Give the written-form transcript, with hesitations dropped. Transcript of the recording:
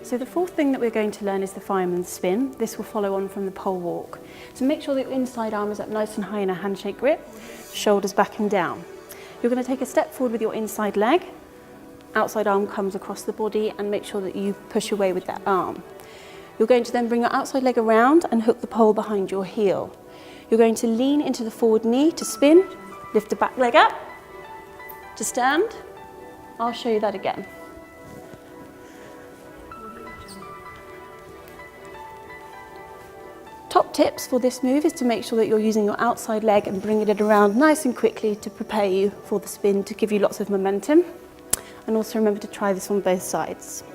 So the fourth thing that we're going to learn is the fireman's spin. This will follow on from the pole walk. So make sure that your inside arm is up nice and high in a handshake grip, shoulders back and down. You're going to take a step forward with your inside leg, outside arm comes across the body, and make sure that you push away with that arm. You're going to then bring your outside leg around and hook the pole behind your heel. You're going to lean into the forward knee to spin, lift the back leg up to stand. I'll show you that again. Top tips for this move is to make sure that you're using your outside leg and bringing it around nice and quickly to prepare you for the spin, to give you lots of momentum. And also remember to try this on both sides.